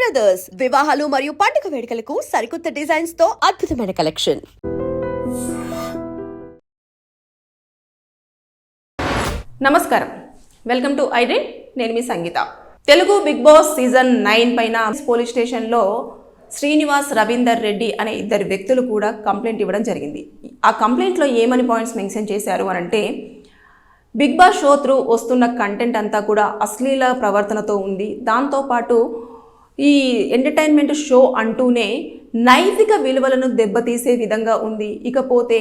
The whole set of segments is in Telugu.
బ్రదర్స్ వివాహాలు మరియు పండుగ వేడుకలకు సరికొత్త డిజైన్స్ తో అద్భుతమైన కలెక్షన్. నమస్కారం, వెల్కమ్ టు ఐడ్రీమ్. నేను మీ సంగీత. తెలుగు బిగ్ బాస్ సీజన్ 9 పైన పోలీస్ స్టేషన్లో శ్రీనివాస్, రవీందర్ రెడ్డి అనే ఇద్దరు వ్యక్తులు కూడా కంప్లైంట్ ఇవ్వడం జరిగింది. ఆ కంప్లైంట్లో ఏమని పాయింట్స్ మెన్షన్ చేశారు అని అంటే, బిగ్ బాస్ షో త్రూ వస్తున్న కంటెంట్ అంతా కూడా అశ్లీల ప్రవర్తనతో ఉంది. దాంతోపాటు ఈ ఎంటర్టైన్మెంట్ షో అంటూనే నైతిక విలువలను దెబ్బతీసే విధంగా ఉంది. ఇకపోతే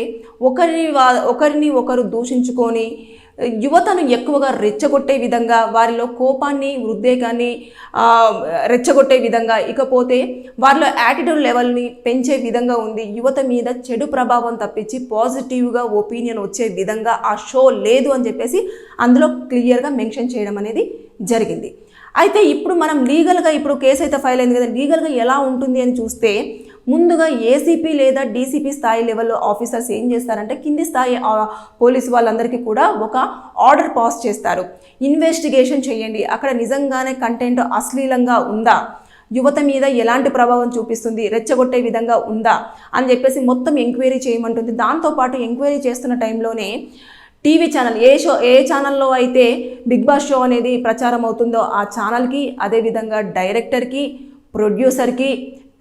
ఒకరిని ఒకరు దూషించుకొని యువతను ఎక్కువగా రెచ్చగొట్టే విధంగా, వారిలో కోపాన్ని, ఉద్రేకాన్ని రెచ్చగొట్టే విధంగా, ఇకపోతే వారిలో యాటిట్యూడ్ లెవెల్ని పెంచే విధంగా ఉంది. యువత మీద చెడు ప్రభావం తప్పించి పాజిటివ్గా ఒపీనియన్ వచ్చే విధంగా ఆ షో లేదు అని చెప్పేసి అందులో క్లియర్గా మెన్షన్ చేయడం అనేది జరిగింది. అయితే ఇప్పుడు మనం లీగల్గా ఇప్పుడు కేసు అయితే ఫైల్ అయింది కదా, లీగల్గా ఎలా ఉంటుంది అని చూస్తే, ముందుగా ఏసీపీ లేదా డీసీపీ స్థాయి లెవెల్లో ఆఫీసర్స్ ఏం చేస్తారంటే, కింది స్థాయి పోలీసు వాళ్ళందరికీ కూడా ఒక ఆర్డర్ పాస్ చేస్తారు. ఇన్వెస్టిగేషన్ చేయండి, అక్కడ నిజంగానే కంటెంట్ అశ్లీలంగా ఉందా, యువత మీద ఎలాంటి ప్రభావం చూపిస్తుంది, రెచ్చగొట్టే విధంగా ఉందా అని చెప్పేసి మొత్తం ఎంక్వైరీ చేయమంటుంది. దాంతోపాటు ఎంక్వైరీ చేస్తున్న టైంలోనే టీవీ ఛానల్ ఏ ఛానల్లో అయితే బిగ్ బాస్ షో అనేది ప్రచారం అవుతుందో ఆ ఛానల్కి, అదేవిధంగా డైరెక్టర్కి, ప్రొడ్యూసర్కి,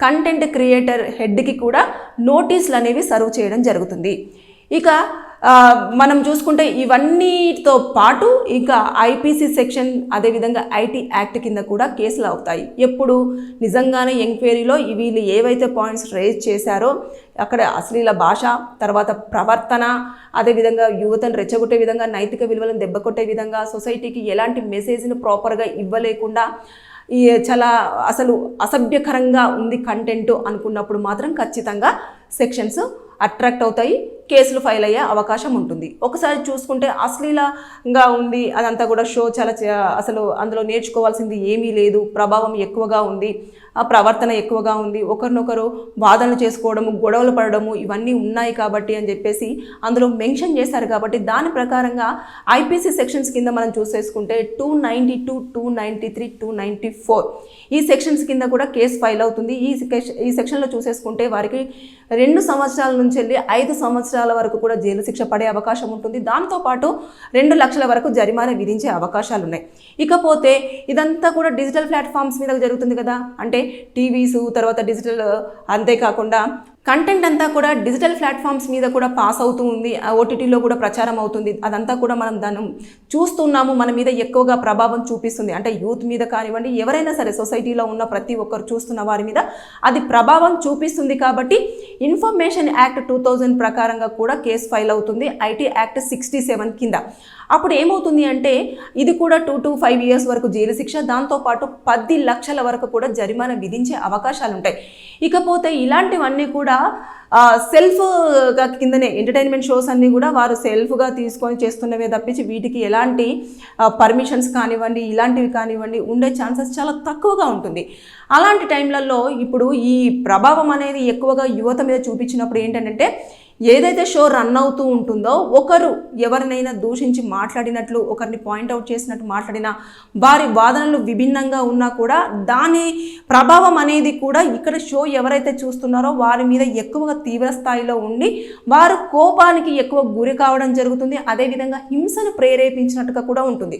కంటెంట్ క్రియేటర్ హెడ్కి కూడా నోటీసులు అనేవి సర్వ్ చేయడం జరుగుతుంది. ఇక మనం చూసుకుంటే ఇవన్నీతో పాటు ఇంకా ఐపీసీ సెక్షన్, అదేవిధంగా ఐటీ యాక్ట్ కింద కూడా కేసులు అవుతాయి. ఎప్పుడు నిజంగానే ఎంక్వైరీలో వీళ్ళు ఏవైతే పాయింట్స్ రేజ్ చేశారో, అక్కడ అశ్లీల భాష, తర్వాత ప్రవర్తన, అదేవిధంగా యువతను రెచ్చగొట్టే విధంగా, నైతిక విలువలను దెబ్బకొట్టే విధంగా, సొసైటీకి ఎలాంటి మెసేజ్ను ప్రాపర్గా ఇవ్వలేకుండా చాలా అసలు అసభ్యకరంగా ఉంది కంటెంట్ అనుకున్నప్పుడు మాత్రం ఖచ్చితంగా సెక్షన్స్ అట్రాక్ట్ అవుతాయి, కేసులు ఫైల్ అయ్యే అవకాశం ఉంటుంది. ఒకసారి చూసుకుంటే అశ్లీలంగా ఉంది, అదంతా కూడా షో చాలా అసలు అందులో నేర్చుకోవాల్సింది ఏమీ లేదు, ప్రభావం ఎక్కువగా ఉంది, ఆ ప్రవర్తన ఎక్కువగా ఉంది, ఒకరినొకరు వాదనలు చేసుకోవడము, గొడవలు పడడము ఇవన్నీ ఉన్నాయి కాబట్టి అని చెప్పేసి అందులో మెన్షన్ చేశారు. కాబట్టి దాని ప్రకారంగా ఐపీసీ సెక్షన్స్ కింద మనం చూసేసుకుంటే 292, 293, 294 ఈ సెక్షన్స్ కింద కూడా కేసు ఫైల్ అవుతుంది. ఈ సెక్షన్లో చూసేసుకుంటే వారికి 2 సంవత్సరాల నుంచి వెళ్ళి 5 సంవత్సరాల వరకు కూడా జైలు శిక్ష పడే అవకాశం ఉంటుంది. దాంతోపాటు 2 లక్షల వరకు జరిమానా విధించే అవకాశాలు ఉన్నాయి. ఇకపోతే ఇదంతా కూడా డిజిటల్ ప్లాట్ఫామ్స్ మీద జరుగుతుంది కదా, అంటే టీవీస్, తర్వాత డిజిటల్, అంతేకాకుండా కంటెంట్ అంతా కూడా డిజిటల్ ప్లాట్ఫామ్స్ మీద కూడా పాస్ అవుతూ ఉంది, ఓటీటీలో కూడా ప్రచారం అవుతుంది. అదంతా కూడా మనం దాన్ని చూస్తున్నాము, మన మీద ఎక్కువగా ప్రభావం చూపిస్తుంది. అంటే యూత్ మీద కానివ్వండి, ఎవరైనా సరే సొసైటీలో ఉన్న ప్రతి ఒక్కరు చూస్తున్న వారి మీద అది ప్రభావం చూపిస్తుంది. కాబట్టి ఇన్ఫర్మేషన్ యాక్ట్ 2000 ప్రకారంగా కూడా కేసు ఫైల్ అవుతుంది, ఐటీ యాక్ట్ 67 కింద. అప్పుడు ఏమవుతుంది అంటే ఇది కూడా 2 to 5 years వరకు జైలు శిక్ష, దాంతోపాటు 10 లక్షల వరకు కూడా జరిమానా విధించే అవకాశాలు ఉంటాయి. ఇకపోతే ఇలాంటివన్నీ కూడా సెల్ఫ్గా కిందనే ఎంటర్టైన్మెంట్ షోస్ అన్నీ కూడా వారు సెల్ఫ్గా తీసుకొని చేస్తున్నవే తప్పించి వీటికి ఎలాంటి పర్మిషన్స్ కానివ్వండి, ఇలాంటివి కానివ్వండి ఉండే ఛాన్సెస్ చాలా తక్కువగా ఉంటుంది. అలాంటి టైంలలో ఇప్పుడు ఈ ప్రభావం అనేది ఎక్కువగా యువత మీద చూపించినప్పుడు ఏంటంటే, ఏదైతే షో రన్ అవుతూ ఉంటుందో ఒకరు ఎవరినైనా దూషించి మాట్లాడినట్లు, ఒకరిని పాయింట్అవుట్ చేసినట్టు మాట్లాడినా, వారి వాదనలు విభిన్నంగా ఉన్నా కూడా దాని ప్రభావం అనేది కూడా ఇక్కడ షో ఎవరైతే చూస్తున్నారో వారి మీద ఎక్కువగా తీవ్ర స్థాయిలో ఉండి వారు కోపానికి ఎక్కువ గురి కావడం జరుగుతుంది. అదేవిధంగా హింసను ప్రేరేపించినట్టుగా కూడా ఉంటుంది.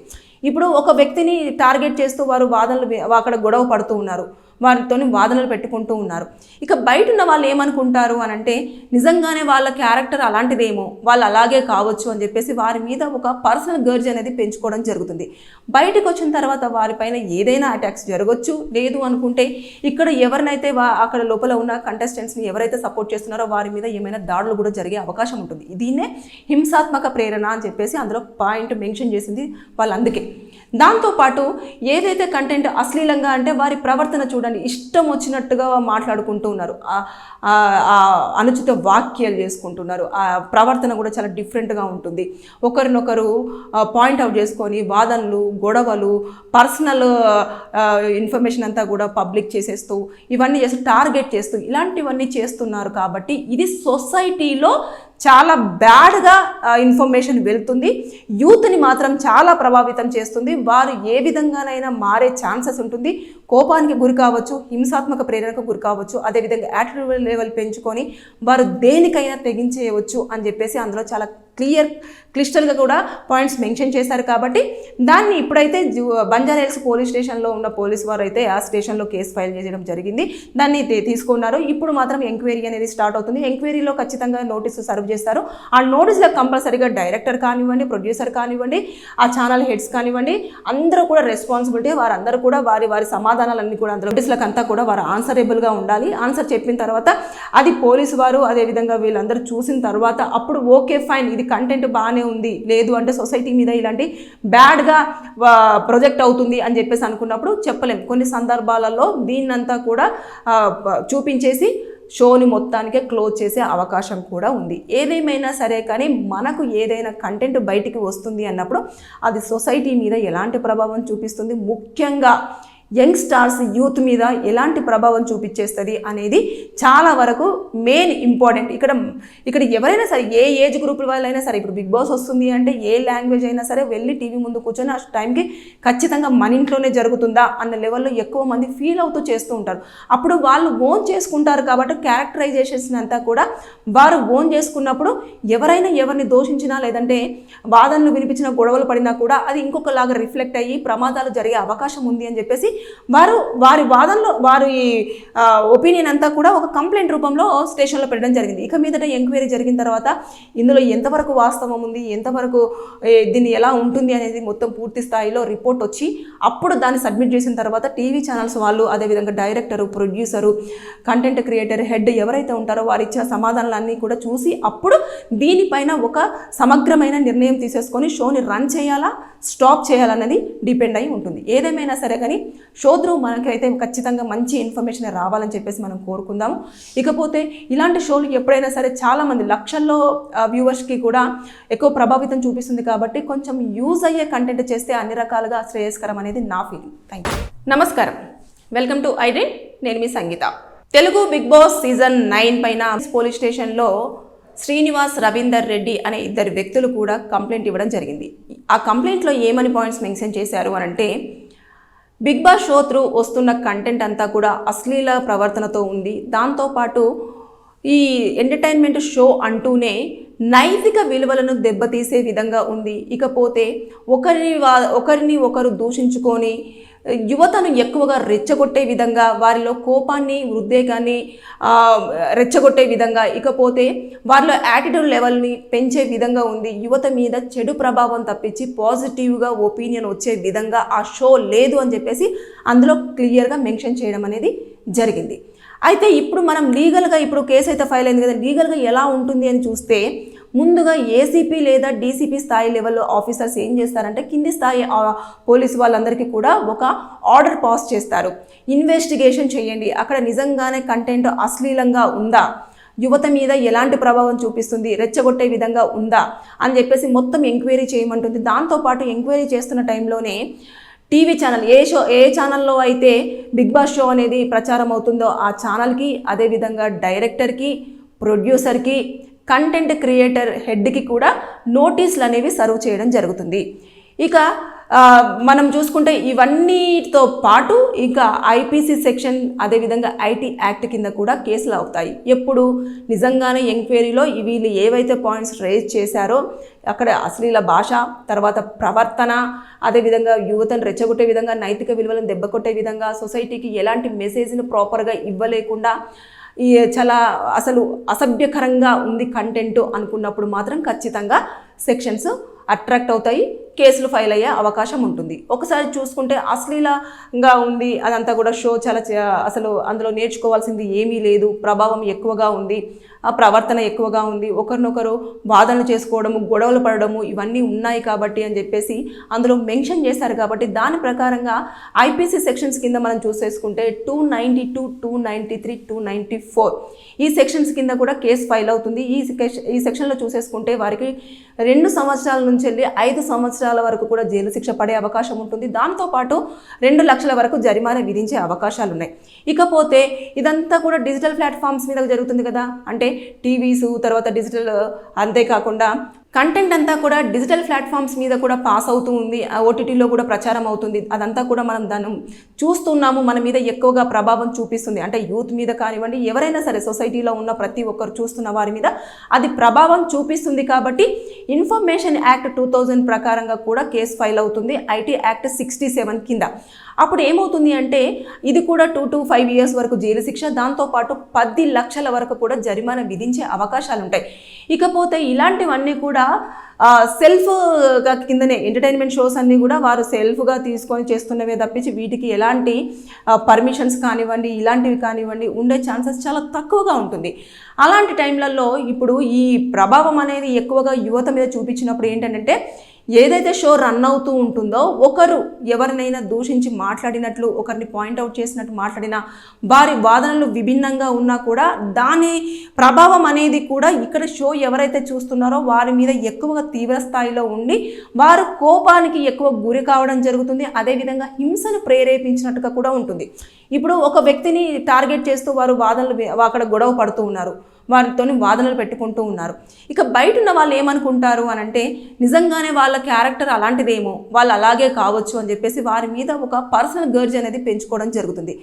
ఇప్పుడు ఒక వ్యక్తిని టార్గెట్ చేస్తూ వారు వాదనలు అక్కడ గొడవ పడుతూ ఉన్నారు, వారితో వాదనలు పెట్టుకుంటూ ఉన్నారు. ఇక బయట ఉన్న వాళ్ళు ఏమనుకుంటారు అని అంటే, నిజంగానే వాళ్ళ క్యారెక్టర్ అలాంటిదేమో, వాళ్ళు అలాగే కావచ్చు అని చెప్పేసి వారి మీద ఒక పర్సనల్ గర్జ్ అనేది పెంచుకోవడం జరుగుతుంది. బయటకు వచ్చిన తర్వాత వారిపైన ఏదైనా అటాక్స్ జరగవచ్చు. లేదు అనుకుంటే ఇక్కడ ఎవరినైతే అక్కడ లోపల ఉన్న కంటెస్టెంట్స్ని ఎవరైతే సపోర్ట్ చేస్తున్నారో వారి మీద ఏమైనా దాడులు కూడా జరిగే అవకాశం ఉంటుంది. దీన్నే హింసాత్మక ప్రేరణ అని చెప్పేసి అందులో పాయింట్ మెన్షన్ చేసింది వాళ్ళు. అందుకే దాంతోపాటు ఏదైతే కంటెంట్ అశ్లీలంగా అంటే వారి ప్రవర్తన చూడండి, ఇష్టం వచ్చినట్టుగా మాట్లాడుకుంటూ ఉన్నారు, అనుచిత వాక్యాలు చేసుకుంటున్నారు, ఆ ప్రవర్తన కూడా చాలా డిఫరెంట్గా ఉంటుంది. ఒకరినొకరు పాయింట్అవుట్ చేసుకొని వాదనలు, గొడవలు, పర్సనల్ ఇన్ఫర్మేషన్ అంతా కూడా పబ్లిక్ చేసేస్తూ ఇవన్నీ చేస్తూ టార్గెట్ చేస్తూ ఇలాంటివన్నీ చేస్తున్నారు. కాబట్టి ఇది సొసైటీలో చాలా బ్యాడ్గా ఇన్ఫర్మేషన్ వెళ్తుంది, యూత్ని మాత్రం చాలా ప్రభావితం చేస్తుంది. వారు ఏ విధంగానైనా మారే ఛాన్సెస్ ఉంటుంది. కోపానికి గురి కావచ్చు, హింసాత్మక ప్రేరణకు గురి కావచ్చు, అదేవిధంగా యాటిట్యూడ్ లెవెల్ పెంచుకొని వారు దేనికైనా తెగించేయవచ్చు అని చెప్పేసి అందులో చాలా క్లిస్టల్గా కూడా పాయింట్స్ మెన్షన్ చేశారు. కాబట్టి దాన్ని ఇప్పుడైతే బంజారాహిల్స్ పోలీస్ స్టేషన్లో ఉన్న పోలీసు వారు అయితే ఆ స్టేషన్లో కేసు ఫైల్ చేయడం జరిగింది. దాన్ని తీసుకున్నారు. ఇప్పుడు మాత్రం ఎంక్వైరీ అనేది స్టార్ట్ అవుతుంది. ఎంక్వైరీలో ఖచ్చితంగా నోటీసు సర్వ్ చేస్తారు. ఆ నోటీసులో కంపల్సరీగా డైరెక్టర్ కానివ్వండి, ప్రొడ్యూసర్ కానివ్వండి, ఆ ఛానల్ హెడ్స్ కానివ్వండి, అందరూ కూడా రెస్పాన్సిబిలిటీ. వారందరూ కూడా వారి సమాధానాలన్నీ కూడా అందులో నోటీసులకు అంతా కూడా వారు ఆన్సరబుల్గా ఉండాలి. ఆన్సర్ చెప్పిన తర్వాత అది పోలీసు వారు అదేవిధంగా వీళ్ళందరూ చూసిన తర్వాత అప్పుడు ఓకే ఫైన్, ఇది కంటెంట్ బాగానే ఉంది, లేదు అంటే సొసైటీ మీద ఇలాంటి బ్యాడ్గా ప్రొజెక్ట్ అవుతుంది అని చెప్పేసి అనుకున్నప్పుడు చెప్పలేం. కొన్ని సందర్భాలలో దీన్నంతా కూడా చూపించేసి షోని మొత్తానికే క్లోజ్ చేసే అవకాశం కూడా ఉంది. ఏదేమైనా సరే కానీ మనకు ఏదైనా కంటెంట్ బయటికి వస్తుంది అన్నప్పుడు అది సొసైటీ మీద ఎలాంటి ప్రభావం చూపిస్తుంది, ముఖ్యంగా యంగ్ స్టార్స్ యూత్ మీద ఎలాంటి ప్రభావం చూపించేస్తుంది అనేది చాలా వరకు మెయిన్ ఇంపార్టెంట్. ఇక్కడ ఎవరైనా సరే, ఏ ఏజ్ గ్రూప్ వాళ్ళైనా సరే, ఇప్పుడు బిగ్ బాస్ వస్తుంది అంటే ఏ లాంగ్వేజ్ అయినా సరే వెళ్ళి టీవీ ముందు కూర్చొని ఆ టైంకి ఖచ్చితంగా మన ఇంట్లోనే జరుగుతుందా అన్న లెవెల్లో ఎక్కువ మంది ఫీల్ అవుతూ చేస్తూ ఉంటారు. అప్పుడు వాళ్ళు ఓన్ చేసుకుంటారు కాబట్టి క్యారెక్టరైజేషన్స్ అంతా కూడా వారు ఓన్ చేసుకున్నప్పుడు ఎవరైనా ఎవరిని దోషించినా లేదంటే వాదనలు వినిపించిన గొడవలు పడినా కూడా అది ఇంకొకలాగా రిఫ్లెక్ట్ అయ్యి ప్రమాదాలు జరిగే అవకాశం ఉంది అని చెప్పేసి వారి వాదనలో వారి ఒపీనియన్ అంతా కూడా ఒక కంప్లైంట్ రూపంలో స్టేషన్లో పెట్టడం జరిగింది. ఇక మీదట ఎంక్వైరీ జరిగిన తర్వాత ఇందులో ఎంతవరకు వాస్తవం ఉంది, ఎంతవరకు దీన్ని ఎలా ఉంటుంది అనేది మొత్తం పూర్తి స్థాయిలో రిపోర్ట్ వచ్చి అప్పుడు దాన్ని సబ్మిట్ చేసిన తర్వాత టీవీ ఛానల్స్ వాళ్ళు, అదేవిధంగా director, producer, content creator, head ఎవరైతే ఉంటారో వారు ఇచ్చిన సమాధానాలన్నీ కూడా చూసి అప్పుడు దీనిపైన ఒక సమగ్రమైన నిర్ణయం తీసేసుకొని షోని రన్ చేయాలా, స్టాప్ చేయాలన్నది డిపెండ్ అయి ఉంటుంది. ఏదేమైనా సరే కానీ షో త్రూ మనకైతే ఖచ్చితంగా మంచి ఇన్ఫర్మేషన్ రావాలని చెప్పేసి మనం కోరుకుందాము. ఇకపోతే ఇలాంటి షోలు ఎప్పుడైనా సరే చాలామంది లక్షల్లో వ్యూవర్స్కి కూడా ఎక్కువ ప్రభావితం చూపిస్తుంది. కాబట్టి కొంచెం యూజ్ అయ్యే కంటెంట్ చేస్తే అన్ని రకాలుగా శ్రేయస్కరం అనేది నా ఫీలింగ్. Thank you. నమస్కారం, వెల్కమ్ టు ఐ డ్రీమ్. నేను మీ సంగీత. తెలుగు బిగ్ బాస్ సీజన్ 9 పైన పోలీస్ స్టేషన్లో శ్రీనివాస్, రవీందర్ రెడ్డి అనే ఇద్దరు వ్యక్తులు కూడా కంప్లైంట్ ఇవ్వడం జరిగింది. ఆ కంప్లైంట్లో ఏమని పాయింట్స్ మెన్షన్ చేశారు అని అంటే, బిగ్ బాస్ షో త్రూ వస్తున్న కంటెంట్ అంతా కూడా అశ్లీల ప్రవర్తనతో ఉంది. దాంతోపాటు ఈ ఎంటర్టైన్మెంట్ షో అంటూనే నైతిక విలువలను దెబ్బతీసే విధంగా ఉంది. ఇకపోతే ఒకరిని ఒకరు దూషించుకొని యువతను ఎక్కువగా రెచ్చగొట్టే విధంగా, వారిలో కోపాన్ని, ఉద్రేకాన్ని రెచ్చగొట్టే విధంగా, ఇకపోతే వారిలో యాటిట్యూడ్ లెవెల్ని పెంచే విధంగా ఉంది. యువత మీద చెడు ప్రభావం తప్పించి పాజిటివ్గా ఒపీనియన్ వచ్చే విధంగా ఆ షో లేదు అని చెప్పేసి అందులో క్లియర్గా మెన్షన్ చేయడం అనేది జరిగింది. అయితే ఇప్పుడు మనం లీగల్గా ఇప్పుడు కేసు అయితే ఫైల్ అయింది కదా, లీగల్గా ఎలా ఉంటుంది అని చూస్తే ముందుగా ఏసీపీ లేదా డీసీపీ స్థాయి లెవెల్లో ఆఫీసర్స్ ఏం చేస్తారంటే కింది స్థాయి పోలీసు వాళ్ళందరికీ కూడా ఒక ఆర్డర్ పాస్ చేస్తారు. ఇన్వెస్టిగేషన్ చేయండి, అక్కడ నిజంగానే కంటెంట్ అశ్లీలంగా ఉందా, యువత మీద ఎలాంటి ప్రభావం చూపిస్తుంది, రెచ్చగొట్టే విధంగా ఉందా అని చెప్పేసి మొత్తం ఎంక్వైరీ చేయమంటుంది. దాంతోపాటు ఎంక్వైరీ చేస్తున్న టైంలోనే టీవీ ఛానల్ ఏ ఛానల్లో అయితే బిగ్ బాస్ షో అనేది ప్రచారం అవుతుందో ఆ ఛానల్కి, అదేవిధంగా డైరెక్టర్కి, ప్రొడ్యూసర్కి, కంటెంట్ క్రియేటర్ హెడ్కి కూడా నోటీసులు అనేవి సర్వ్ చేయడం జరుగుతుంది. ఇక మనం చూసుకుంటే ఇవన్నీతో పాటు ఇంకా ఐపీసీ సెక్షన్, అదేవిధంగా ఐటీ యాక్ట్ కింద కూడా కేసులు అవుతాయి. ఎప్పుడు నిజంగానే ఎంక్వైరీలో వీళ్ళు ఏవైతే పాయింట్స్ రేజ్ చేశారో అక్కడ అశ్లీల భాష, తర్వాత ప్రవర్తన, అదేవిధంగా యువతను రెచ్చగొట్టే విధంగా, నైతిక విలువలను దెబ్బకొట్టే విధంగా, సొసైటీకి ఎలాంటి మెసేజ్ని ప్రాపర్గా ఇవ్వలేకుండా చాలా అసలు అసభ్యకరంగా ఉంది కంటెంట్ అనుకున్నప్పుడు మాత్రం ఖచ్చితంగా సెక్షన్స్ అట్రాక్ట్ అవుతాయి, కేసులు ఫైల్ అయ్యే అవకాశం ఉంటుంది. ఒకసారి చూసుకుంటే అశ్లీలంగా ఉంది అదంతా కూడా షో చాలా అసలు అందులో నేర్చుకోవాల్సింది ఏమీ లేదు, ప్రభావం ఎక్కువగా ఉంది, ఆ ప్రవర్తన ఎక్కువగా ఉంది, ఒకరినొకరు వాదనలు చేసుకోవడము, గొడవలు పడడము ఇవన్నీ ఉన్నాయి కాబట్టి అని చెప్పేసి అందులో మెన్షన్ చేశారు. కాబట్టి దాని ప్రకారంగా ఐపీసీ సెక్షన్స్ కింద మనం చూసేసుకుంటే 292, 293, 294 ఈ సెక్షన్స్ కింద కూడా కేసు ఫైల్ అవుతుంది. ఈ సెక్షన్లో చూసేసుకుంటే వారికి 2 సంవత్సరాల నుంచి వెళ్ళి 5 సంవత్సరాల వరకు కూడా జైలు శిక్ష పడే అవకాశం ఉంటుంది. దాంతోపాటు 2 లక్షల వరకు జరిమానా విధించే అవకాశాలు ఉన్నాయి. ఇకపోతే ఇదంతా కూడా డిజిటల్ ప్లాట్ఫామ్స్ మీద జరుగుతుంది కదా, అంటే టీవీస్, తర్వాత డిజిటల్, అంతేకాకుండా కంటెంట్ అంతా కూడా డిజిటల్ ప్లాట్ఫామ్స్ మీద కూడా పాస్ అవుతూ ఉంది, ఓటీటీలో కూడా ప్రచారం అవుతుంది. అదంతా కూడా మనం దాన్ని చూస్తున్నాము, మన మీద ఎక్కువగా ప్రభావం చూపిస్తుంది. అంటే యూత్ మీద కానివ్వండి, ఎవరైనా సరే సొసైటీలో ఉన్న ప్రతి ఒక్కరు చూస్తున్న వారి మీద అది ప్రభావం చూపిస్తుంది. కాబట్టి ఇన్ఫర్మేషన్ యాక్ట్ 2000 ప్రకారంగా కూడా కేసు ఫైల్ అవుతుంది, ఐటీ యాక్ట్ 67 కింద. అప్పుడు ఏమవుతుంది అంటే ఇది కూడా 2 to 5 years వరకు జైలు శిక్ష, దాంతోపాటు 10 లక్షల వరకు కూడా జరిమానా విధించే అవకాశాలు ఉంటాయి. ఇకపోతే ఇలాంటివన్నీ కూడా సెల్ఫ్గా కిందనే ఎంటర్టైన్మెంట్ షోస్ అన్నీ కూడా వారు సెల్ఫ్గా తీసుకొని చేస్తున్నవే తప్పించి వీటికి ఎలాంటి పర్మిషన్స్ కానివ్వండి, ఇలాంటివి కానివ్వండి ఉండే ఛాన్సెస్ చాలా తక్కువగా ఉంటుంది. అలాంటి టైంలలో ఇప్పుడు ఈ ప్రభావం అనేది ఎక్కువగా యువత మీద చూపించినప్పుడు ఏంటంటే ఏదైతే షో రన్ అవుతూ ఉంటుందో ఒకరు ఎవరినైనా దూషించి మాట్లాడినట్లు, ఒకరిని పాయింట్అవుట్ చేసినట్టు మాట్లాడినా, వారి వాదనలు విభిన్నంగా ఉన్నా కూడా దాని ప్రభావం అనేది కూడా ఇక్కడ షో ఎవరైతే చూస్తున్నారో వారి మీద ఎక్కువగా తీవ్ర స్థాయిలో ఉండి వారు కోపానికి ఎక్కువ గురి కావడం జరుగుతుంది. అదేవిధంగా హింసను ప్రేరేపించినట్టుగా కూడా ఉంటుంది. ఇప్పుడు ఒక వ్యక్తిని టార్గెట్ చేస్తూ వారు వాదనలు అక్కడ గొడవ పడుతూ ఉన్నారు, వారితో వాదనలు పెట్టుకుంటూ ఉన్నారు. ఇక బయట ఉన్న వాళ్ళు ఏమనుకుంటారు అని అంటే నిజంగానే వాళ్ళ క్యారెక్టర్ అలాంటిదేమో, వాళ్ళు అలాగే కావచ్చు అని చెప్పేసి వారి మీద ఒక పర్సనల్ గర్జ్ అనేది పెంచుకోవడం జరుగుతుంది.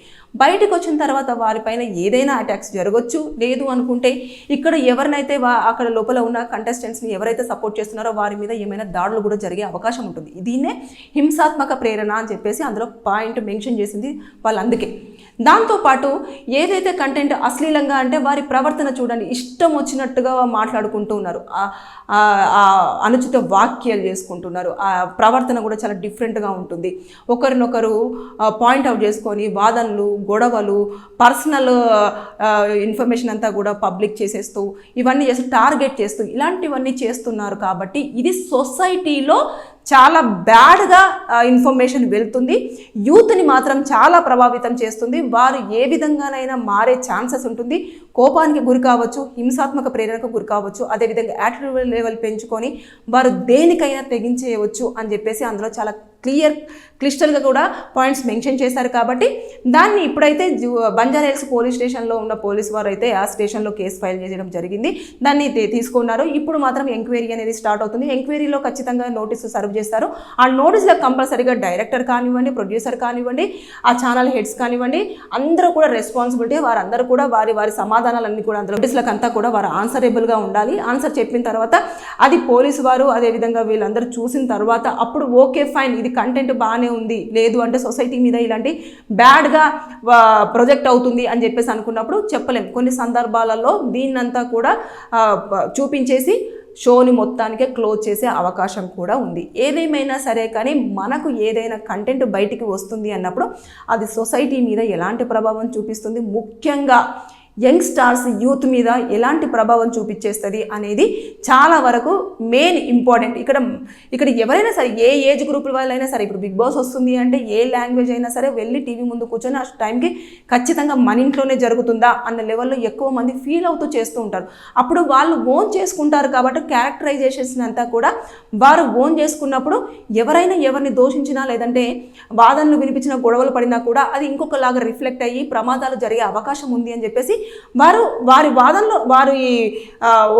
బయటకు వచ్చిన తర్వాత వారిపైన ఏదైనా అటాక్స్ జరగవచ్చు. లేదు అనుకుంటే ఇక్కడ ఎవరినైతే అక్కడ లోపల ఉన్న కంటెస్టెంట్స్ని ఎవరైతే సపోర్ట్ చేస్తున్నారో వారి మీద ఏమైనా దాడులు కూడా జరిగే అవకాశం ఉంటుంది. దీన్నే హింసాత్మక ప్రేరణ అని చెప్పేసి అందులో పాయింట్ మెన్షన్ చేసింది వాళ్ళు. అందుకే దాంతోపాటు ఏదైతే కంటెంట్ అశ్లీలంగా అంటే వారి ప్రవర్తన చూడండి, ఇష్టం వచ్చినట్టుగా మాట్లాడుకుంటూ ఉన్నారు, అనుచిత వాక్యాలు చేసుకుంటున్నారు, ఆ ప్రవర్తన కూడా చాలా డిఫరెంట్గా ఉంటుంది. ఒకరినొకరు పాయింట్అవుట్ చేసుకొని వాదనలు, గొడవలు, పర్సనల్ ఇన్ఫర్మేషన్ అంతా కూడా పబ్లిక్ చేసేస్తూ ఇవన్నీ చేస్తూ టార్గెట్ చేస్తూ ఇలాంటివన్నీ చేస్తున్నారు. కాబట్టి ఇది సొసైటీలో చాలా బ్యాడ్గా ఇన్ఫర్మేషన్ వెళ్తుంది, యూత్ని మాత్రం చాలా ప్రభావితం చేస్తుంది. వారు ఏ విధంగానైనా మారే ఛాన్సెస్ ఉంటుంది, కోపానికి గురి కావచ్చు, హింసాత్మక ప్రేరణకు గురి కావచ్చు, అదేవిధంగా యాటిట్యూడ్ లెవెల్ పెంచుకొని వారు దేనికైనా తెగించేయవచ్చు అని చెప్పేసి అందులో చాలా క్లిస్టల్గా కూడా పాయింట్స్ మెన్షన్ చేశారు. కాబట్టి దాన్ని ఇప్పుడైతే బంజారాహిల్స్ పోలీస్ స్టేషన్లో ఉన్న పోలీసు వారు అయితే ఆ స్టేషన్లో కేసు ఫైల్ చేయడం జరిగింది, దాన్ని తీసుకున్నారు. ఇప్పుడు మాత్రం ఎంక్వైరీ అనేది స్టార్ట్ అవుతుంది. ఎంక్వైరీలో ఖచ్చితంగా నోటీసు సర్వ్ చేస్తారు. ఆ నోటీసులో కంపల్సరీగా డైరెక్టర్ కానివ్వండి, ప్రొడ్యూసర్ కానివ్వండి, ఆ ఛానల్ హెడ్స్ కానివ్వండి, అందరూ కూడా రెస్పాన్సిబిలిటీ, వారందరూ కూడా వారి సమాధానాలన్నీ కూడా అందులో నోటీసులకు అంతా కూడా వారు ఆన్సరబుల్గా ఉండాలి. ఆన్సర్ చెప్పిన తర్వాత అది పోలీసు వారు అదేవిధంగా వీళ్ళందరూ చూసిన తర్వాత అప్పుడు ఓకే ఫైన్ ఇది కంటెంట్ బాగానే ఉంది, లేదు అంటే సొసైటీ మీద ఇలాంటి బ్యాడ్గా ప్రొజెక్ట్ అవుతుంది అని చెప్పేసి అనుకున్నప్పుడు చెప్పలేం. కొన్ని సందర్భాలలో దీన్నంతా కూడా చూపించేసి షోని మొత్తానికే క్లోజ్ చేసే అవకాశం కూడా ఉంది. ఏదేమైనా సరే కానీ మనకు ఏదైనా కంటెంట్ బయటికి వస్తుంది అన్నప్పుడు అది సొసైటీ మీద ఎలాంటి ప్రభావం చూపిస్తుంది, ముఖ్యంగా యంగ్స్టార్స్ యూత్ మీద ఎలాంటి ప్రభావం చూపించేస్తుంది అనేది చాలా వరకు మెయిన్ ఇంపార్టెంట్. ఇక్కడ ఎవరైనా సరే ఏ ఏజ్ గ్రూప్ వాళ్ళైనా సరే, ఇప్పుడు బిగ్ బాస్ వస్తుంది అంటే ఏ లాంగ్వేజ్ అయినా సరే వెళ్ళి టీవీ ముందు కూర్చొని ఆ టైంకి ఖచ్చితంగా మన ఇంట్లోనే జరుగుతుందా అన్న లెవెల్లో ఎక్కువ మంది ఫీల్ అవుతూ చేస్తూ ఉంటారు. అప్పుడు వాళ్ళు ఓన్ చేసుకుంటారు కాబట్టి క్యారెక్టరైజేషన్స్ అంతా కూడా వారు ఓన్ చేసుకున్నప్పుడు ఎవరైనా ఎవరిని దోషించినా లేదంటే వాదనలు వినిపించిన గొడవలు పడినా కూడా అది ఇంకొకలాగా రిఫ్లెక్ట్ అయ్యి ప్రమాదాలు జరిగే అవకాశం ఉంది అని చెప్పేసి వారి వాదనలో వారి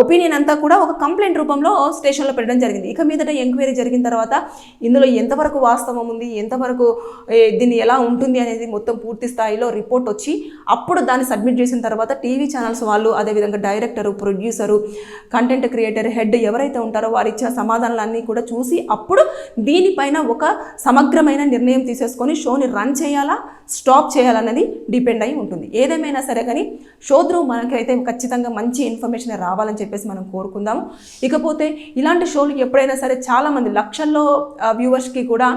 ఒపీనియన్ అంతా కూడా ఒక కంప్లైంట్ రూపంలో స్టేషన్లో పెట్టడం జరిగింది. ఇక మీదట ఎంక్వైరీ జరిగిన తర్వాత ఇందులో ఎంతవరకు వాస్తవం ఉంది, ఎంతవరకు దీన్ని ఎలా ఉంటుంది అనేది మొత్తం పూర్తి స్థాయిలో రిపోర్ట్ వచ్చి అప్పుడు దాన్ని సబ్మిట్ చేసిన తర్వాత టీవీ ఛానల్స్ వాళ్ళు, అదేవిధంగా director, producer, content creator, head ఎవరైతే ఉంటారో వారు ఇచ్చిన సమాధానాలన్నీ కూడా చూసి అప్పుడు దీనిపైన ఒక సమగ్రమైన నిర్ణయం తీసేసుకొని షోని రన్ చేయాలా, స్టాప్ చేయాలన్నది డిపెండ్ అయి ఉంటుంది. ఏదేమైనా సరే కానీ షో త్రూ మనకైతే ఖచ్చితంగా మంచి ఇన్ఫర్మేషన్ రావాలని చెప్పేసి మనం కోరుకుందాము. ఇకపోతే ఇలాంటి షోలు ఎప్పుడైనా సరే చాలామంది లక్షల్లో వ్యూవర్స్కి కూడా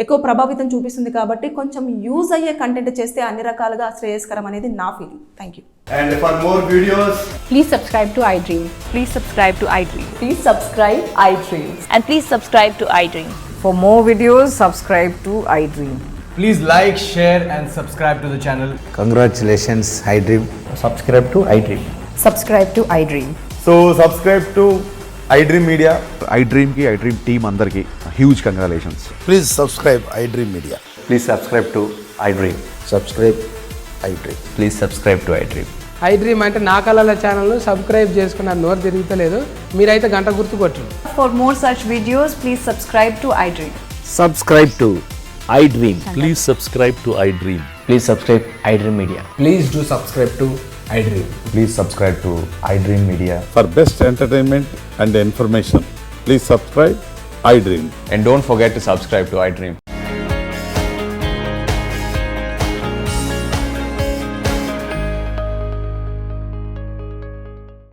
ఎక్కువ ప్రభావితం చూపిస్తుంది. కాబట్టి కొంచెం యూజ్ అయ్యే కంటెంట్ చేస్తే అన్ని రకాలుగా శ్రేయస్కరం అనేది నా feeling. Thank you. And for more videos, Please subscribe to iDream. Please subscribe to iDream. Please subscribe iDream. And please subscribe to iDream. For more videos, subscribe to iDream. please like, share and subscribe to the channel. Congratulations, iDream. Subscribe to iDream. Subscribe to iDream. So subscribe to iDream Media. iDream ki iDream team andarki huge congratulations. Please subscribe iDream Media. Please subscribe to iDream. Subscribe iDream. Please subscribe to iDream. I dream అంటే నా కళల ఛానల్ను సబ్స్క్రైబ్ చేసుకున్న నోరు తిరుగుతలేదు. మీరైతే గంట గుర్తు కొట్టండి. For more such videos, please subscribe to iDream. Subscribe to iDream. Please subscribe to iDream. Please subscribe iDream Media. Please do subscribe to iDream. Please subscribe to iDream Media. For best entertainment and information, please subscribe iDream. And don't forget to subscribe to iDream.